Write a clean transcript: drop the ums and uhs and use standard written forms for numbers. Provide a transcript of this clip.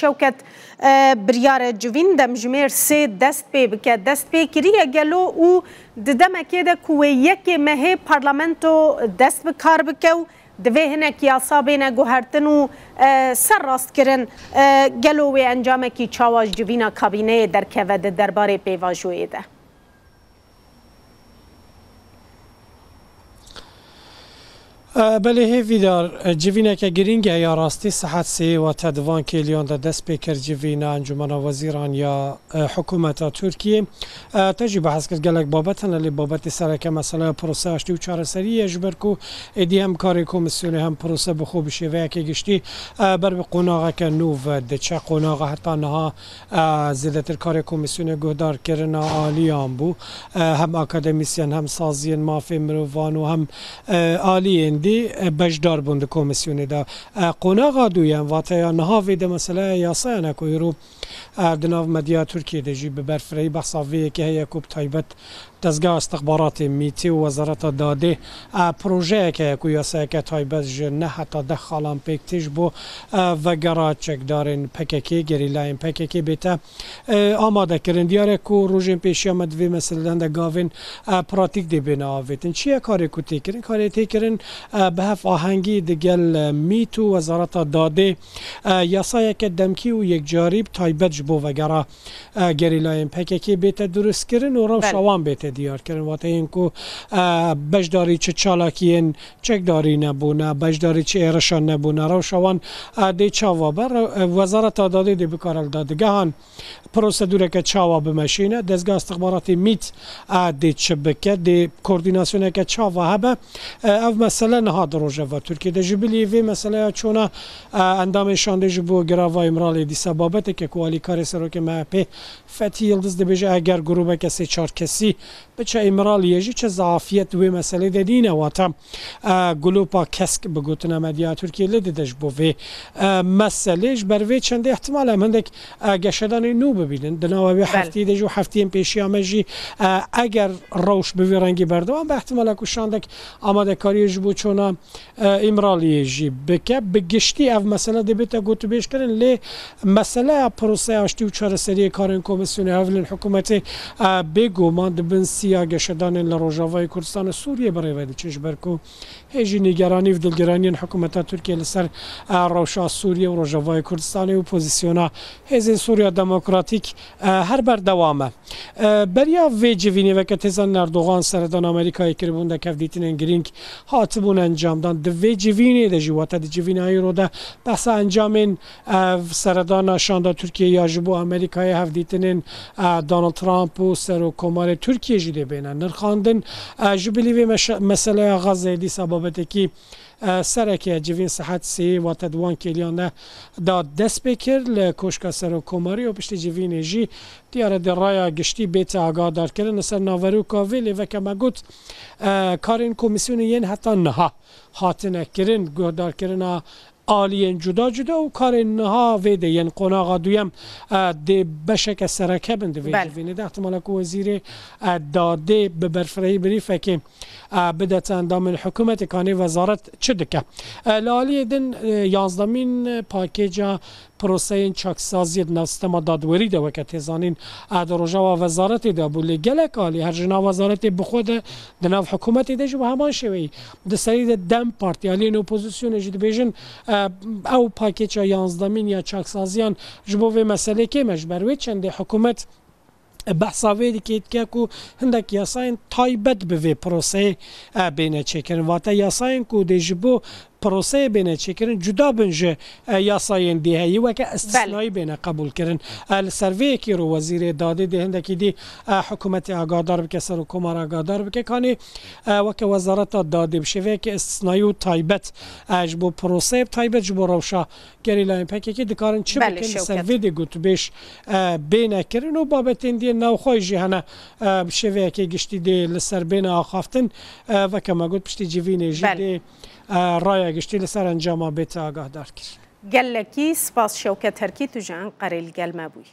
شوکت بریار جوین دمجمیر سه دست پی بکه دست پی کریه گلو او ددمکه ده کوه یک مه پارلمنتو دست بکار بکه و دوی هنک یاسا بین گوهرتن و سر راست کرن گلوی انجام کی چاواج جوینا کابینه در که و درباره پیواجوی ده. بله هیویدار جوینا که گرینگه یا راستی صحت سی و تدوان کلیان دا دست پیکر جوینا انجمن وزیران یا حکومت ترکیه تجی بحث کرد گلک بابتن لی بابت سرکه مسئله پروسه اشتی و چاره سری اجبر کو ایدی هم کاری کمیسیونی هم پروسه بخوب شوه که گشتی بر قناغه که نو دچه قناغه حتی نها زیدتر کاری کمیسیونی گهدار کرن آلیان بو هم اکادمیسیان هم سازین مافی مروان و هم آلیین بجدار بوند کمیسیونی دا قناغا دویم واتیا نها ویده مسئله یاسا نکوی رو دناو مدیا ترکیه دجی ببرفری بحثاویه که هیا کوب تایبت دزگاه استخبارات میتی و وزارت داده پروژه که کوی یاسا که تایبت جنه حتی دخالان پیکتیش بو و گرا چک دارن پککی گریلاین پککی بیتا آماده کرن دیاره کو روژین پیشی آمدوی مثلا دا گاوین پراتیک دی بنا آویتن چیه کاری کو تیکرن؟ کاری تیکرن به هف آهنگی دگل میتو وزارت داده یاسا که دمکی و یک جاریب تایبت جبو و گرا گریلاین پککی بیتا درست کرن و رو شوان بیتا دیار کردن واتا اینکو بجداری چه چالاکین چکداری نبونه بجداری چه ایرشان نبونه رو شوان دی چاوا بر وزارت داده دی بکارل دادگاهان پروسیدوره که چاوا بمشینه دزگاه استخباراتی میت دی چبکه دی کوردیناسیونه که چاوا هبه او مسئله نهاد روژه و ترکیه دی جبیلی وی مسئله چونه اندامشان دی جبو گراوای امرالی دی سبابته که کوالی کاری سرو که محپی فتی یلدز دی بیجه اگر گروه کسی چار کسی بچه امرالیه جی چه ضعفیت وی مسئله دینه واتا گلوپا کسک بگوتنه مدیا ترکیه لیدش بو وی مسئلهش بر وی چنده احتمال هم هندک گشدان نو ببینن دناوی هفتی دیجو هفتی پیشی آمجی اگر روش به رنگی بردوان به احتمال کشاندک آماده کاری جبو چونه امرالیه جی بکه بگشتی او مسئله دی بیتا گوتو بیش کرن لی مسئله پروسه آشتی و چهار سری کارن کمیسیون اولین حکومت بگو ما دبن سیا گشدان لروجاوای کردستان سوریه برای ودی چش برکو هیچ نگرانی و دلگرانی حکومت ترکیه لسر روشا سوریه و روجاوای کردستان و پوزیسیونا هزین سوریا دموکراتیک هر بر دوامه بریا وی جوینی و که تزان اردوغان سردان آمریکایی کربونده که دیتین گرینگ هاتبون انجام دان دوی جوینی ده جواتا ده جوینی های رو ده بحث انجامین سردان آشانده ترکیه یا جبو آمریکایی هفدیتین دونالد ترامپ و سر و کمار ترکیه جیده بینن نرخاندن جبلی وی مسئله غزه دی سبابته که سرکه جوین صحت سی و تدوان کلیانه داد دست بکر لکوشکا سر و کماری و پشت جوین جی دیاره در رای گشتی بیت آگاه دار کردن سر ناورو کاویلی و که مگوت کارین کمیسیون ین حتی نها حاطنه کرن گهدار کرن آلیین جدا جدا و کار نها ویده ین قناغا دویم دی بشک سرکه بنده ویده وینه ده احتمالا که وزیر داده به برفرهی بریفه که بدت اندام حکومت کانی وزارت چه دکه لالی دن 11مین پاکیجا پروسه چاکسازی نوستما دادوری ده وکت هزانین دروژا و وزارت ده بولی گلک آلی هر جنا وزارت بخود دناو حکومت ده جو همان شوی ده سری دم پارتی آلی اپوزیسیون جد بیجن او پاکیجا 11مین یا چاکسازیان جبو و مسئله که مجبروی چند حکومت بحثاوی که کو هندک یاساین تایبت به پروسه بینه چکن واتا یاساین کو دیجبو پروسه بینه چکرن جدا بنجه یاساین دیهی و که استثنایی بینه قبول کرن السروی که رو وزیر داده ده هندکی دی حکومت آگادار بکه سر و کمار آگادار بکه کانی و که وزارت داده بشه که استثنایی و تایبت جبو پروسه تایبت جبو روشا گریلاین پکی که دکارن چه بکن سروی دی گوتو بیش بینه کرن و بابت دی نو خوی جهنه شوه که گشتی دی لسر بینه آخافتن و که ما گوت پشتی جوینه جدی رای گشتی لسر انجام بیت آگاه دار کرد. گلکی سپاس شوکت هرکی تو جان قریل گل مبوی.